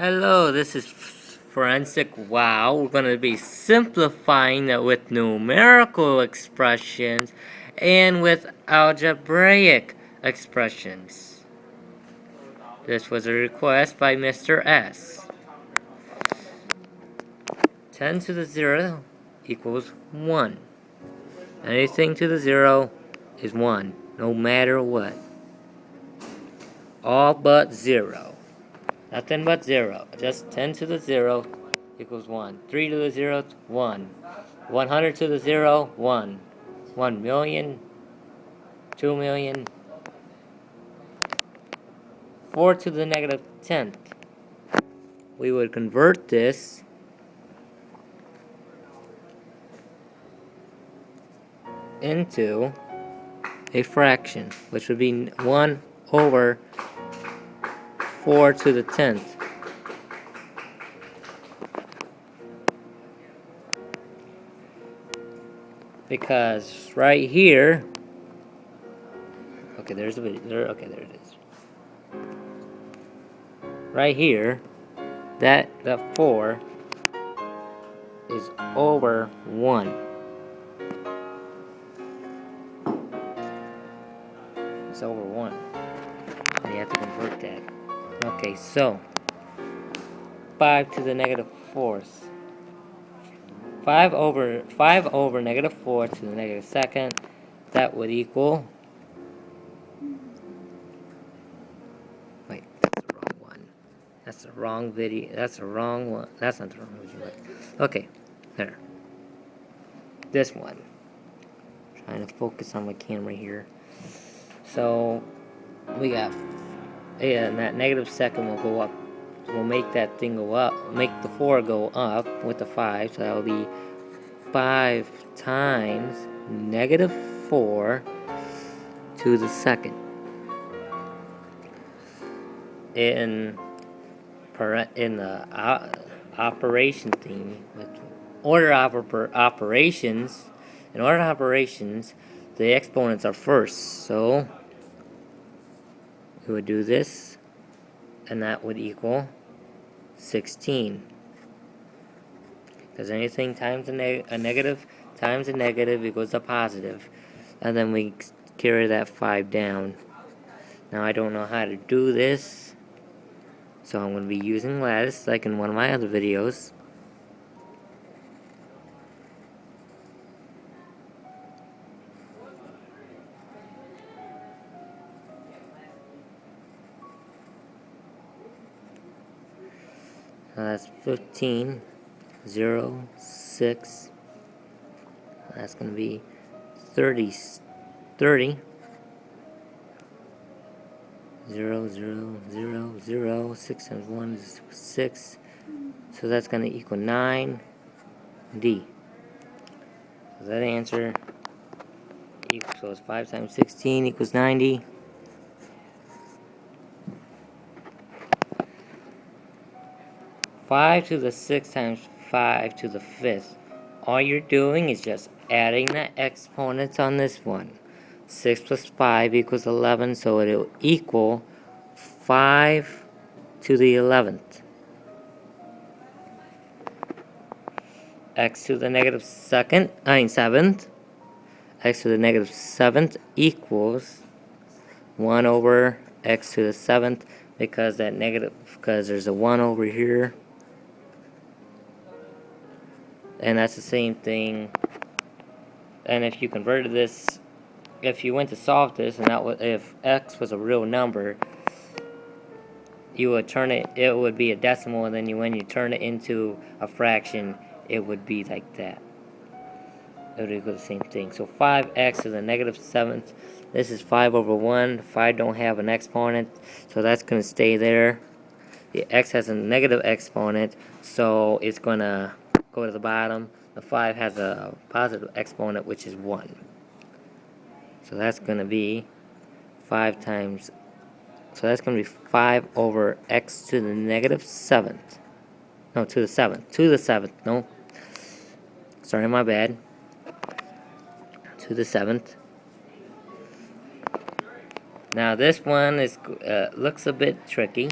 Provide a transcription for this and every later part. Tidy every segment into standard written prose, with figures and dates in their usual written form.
Hello, this is Forensic Wow. We're going to be simplifying it with numerical expressions and with algebraic expressions. This was a request by Mr. S. 10 to the 0 equals 1. Anything to the 0 is 1, no matter what. All but 0. Nothing but 0. Just 10 to the 0 equals 1. 3 to the 0, 1. 100 to the 0, 1. 1 million, 2 million. 4 to the negative 10th. We would convert this into a fraction, which would be 1 over 4 to the 10th. Because right here, okay, there's a video. Okay, there it is. Right here, that 4 is over 1. It's over 1. And you have to convert that. Okay, so 5 to the negative 4th. 5 over negative 4 to the negative 2nd. That would equal. Wait, that's the wrong one. That's the wrong video. That's the wrong one. That's not the wrong video. Okay, there. This one. Trying to focus on my camera here. So we got, and that negative 2nd will go up. We'll make that thing go up. Make the 4 go up with the 5. So that will be 5 times negative 4 to the 2nd. In the operation thing, with order operations, in order operations, the exponents are first. So we would do this, and that would equal 16. Because anything times a negative times a negative equals a positive. And then we carry that 5 down. Now I don't know how to do this, so I'm going to be using lattice like in one of my other videos. That's 15, 0, 6. That's going to be 30, 0, 0, 0, 0. 6 times 1 is 6. So that's going to equal 9D. So that answer equals 5 times 16 equals 90. Five to the 6 times 5 to the 5th. All you're doing is just adding the exponents on this one. 6 plus 5 equals 11, so it'll equal 5 to the 11th. X to the negative 7th. X to the negative 7th equals 1 over x to the 7th, because there's a 1 over here. And that's the same thing. And if you converted this, if you went to solve this, and if x was a real number, you would turn it. It would be a decimal, and then when you turn it into a fraction, it would be like that. It would equal the same thing. So 5x to the negative 7th. This is 5 over 1. 5 don't have an exponent, so that's going to stay there. The x has a negative exponent, so it's going to go to the bottom. The 5 has a positive exponent, which is 1. So that's going to be 5 times. So that's going to be 5 over x to the negative 7th. No, to the 7th. To the 7th. No. Sorry, my bad. To the 7th. Now this one is looks a bit tricky,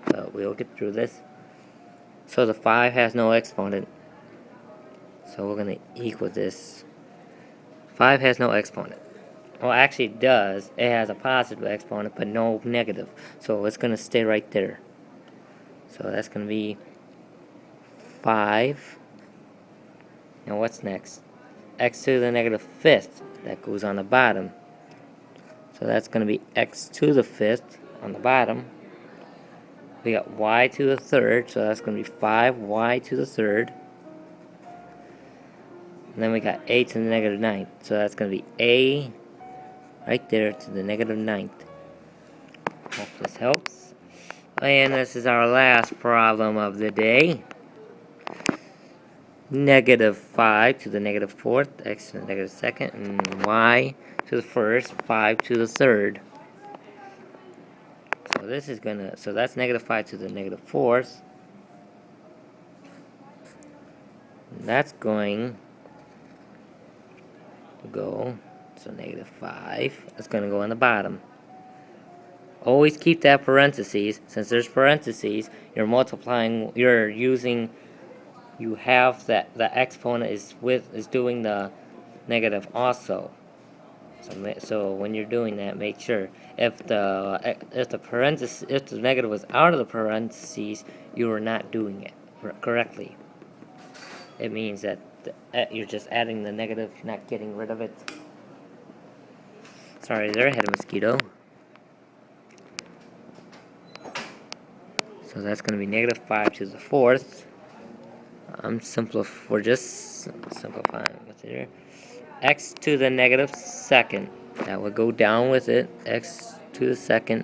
but we'll get through this. So the 5 has no exponent. So we're going to equal this. 5 has no exponent. Well, actually it does. It has a positive exponent, but no negative. So it's going to stay right there. So that's going to be 5. Now what's next? X to the negative 5th. That goes on the bottom. So that's going to be x to the 5th on the bottom. We got y to the 3rd, so that's going to be 5y to the 3rd. And then we got a to the negative 9th, so that's going to be a right there to the negative 9th. Hope this helps. And this is our last problem of the day. Negative 5 to the negative 4th, x to the negative 2nd, and y to the 1st, 5 to the 3rd. So this is gonna, so that's negative 5 to the negative 4th. And that's going to go, so negative 5, that's going to go on the bottom. Always keep that parentheses. Since there's parentheses, you're multiplying, you're using, you have that the exponent is doing the negative also. So when you're doing that, make sure if the parenthesis, if the negative was out of the parentheses, you are not doing it correctly. It means that you're just adding the negative, not getting rid of it. Sorry there, I had a mosquito. So that's going to be negative 5 to the 4th. We're just simplifying what's here. X to the negative 2nd. That would go down with it. X to the 2nd.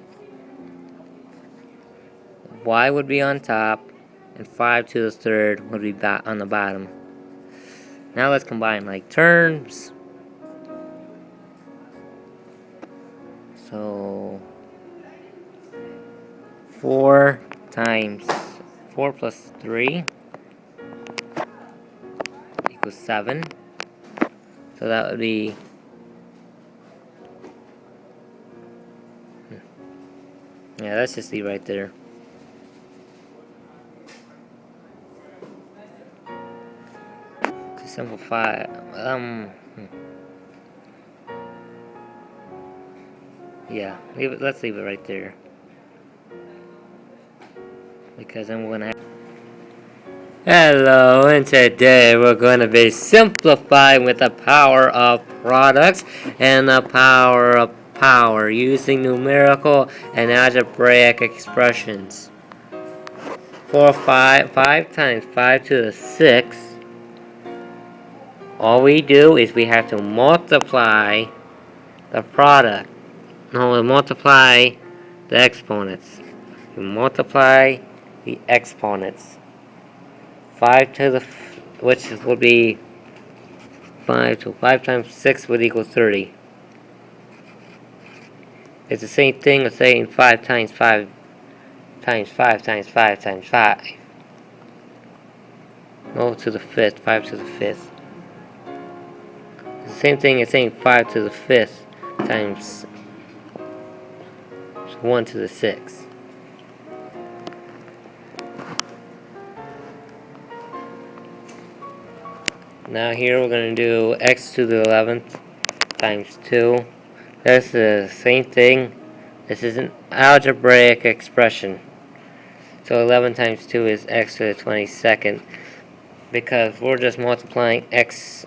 Y would be on top. And 5 to the 3rd would be on the bottom. Now let's combine like terms. So 4 times 4 plus 3 equals 7. So that would be yeah, let's just leave right there. To simplify, yeah, let's leave it right there. Because then we're gonna have hello, and today we're going to be simplifying with the power of products and the power of power using numerical and algebraic expressions. 5 times 5 to the 6. All we do is we have to multiply the product. No, we multiply the exponents. We multiply the exponents. 5 to the, which would be 5, so 5 times 6 would equal 30. It's the same thing as saying 5 times 5 times 5 times 5 times 5. No, to the 5th, 5 to the 5th. It's the same thing as saying 5 to the 5th times 1 to the 6th. Now here we're going to do x to the 11th times 2. That's the same thing. This is an algebraic expression. So 11 times 2 is x to the 22nd. Because we're just multiplying x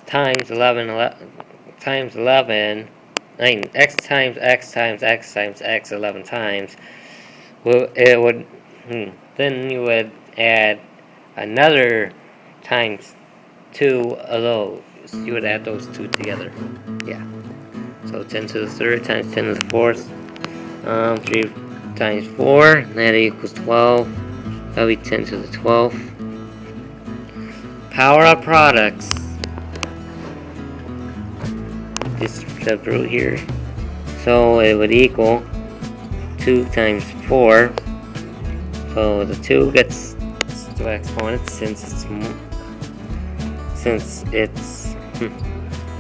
times 11 times 11. I mean, x times x times x times x 11 times. Well, it would... Then you would add another times 2 of those. You would add those two together. Yeah. So 10 to the 3rd times 10 to the 4th. 3 times 4, that equals 12. That'll be 10 to the 12th. Power of products. Just step through here. So it would equal 2 times 4. So the 2 gets to exponents since the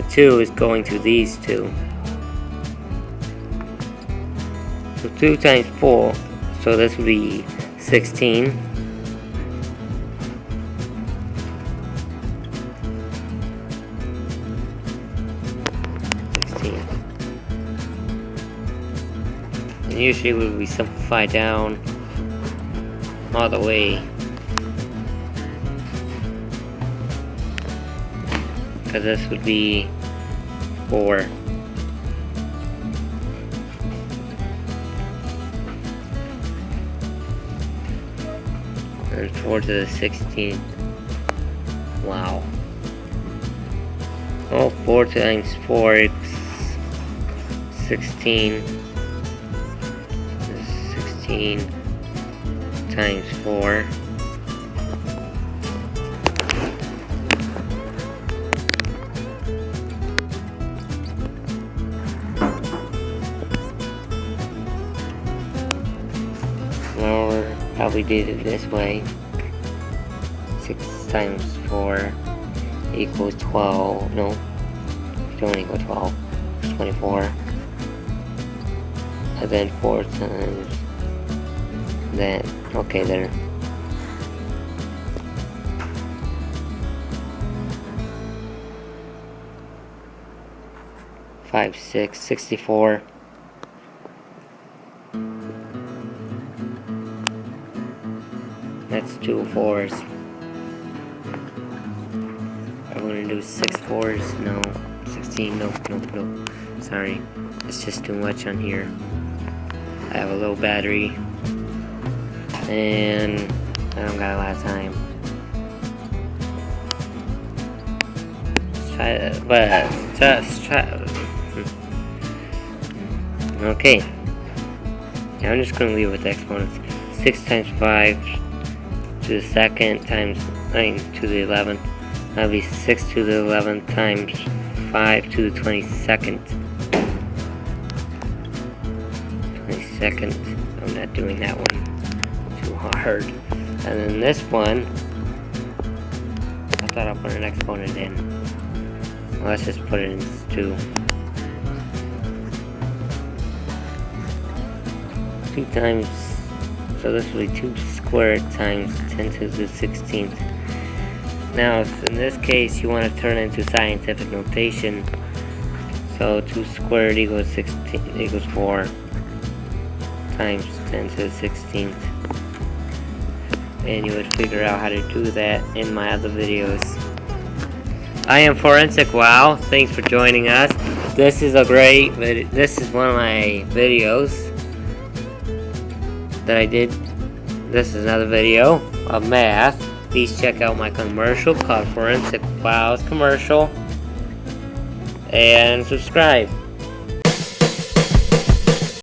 2 is going to these two. So 2 times 4, so this would be 16. And usually would be simplified down all the way, because this would be 4. And 4 to the 16th. Wow. Oh, 4 times 4 is 16. 16 times 4. Or probably did it this way. 6 times 4 equals 12. No, it don't equal 12. It's 24. And then 4 times that. Okay, there. Five, 6, 64. That's 2 4s. I'm gonna do 6 4s. No. 16. Nope. Sorry. It's just too much on here. I have a low battery. And I don't got a lot of time. Let's try. Okay. Now I'm just gonna leave it with the exponents. 6 times 5 to the second times 9 to the 11th. That'll be 6 to the 11th times 5 to the 22nd. 22nd. I'm not doing that one. Too hard. And then this one, I thought I'll put an exponent in. Well, let's just put it in 2. 2 times, so this will be 2 squared times 10 to the 16th. Now, in this case, you want to turn it into scientific notation. So 2 squared equals 16 equals 4 times 10 to the 16th. And you would figure out how to do that in my other videos. I am Forensic Wow. Thanks for joining us. This is a great video. This is one of my videos that I did. This is another video of math. Please check out my commercial called Forensic Wow's Commercial and subscribe.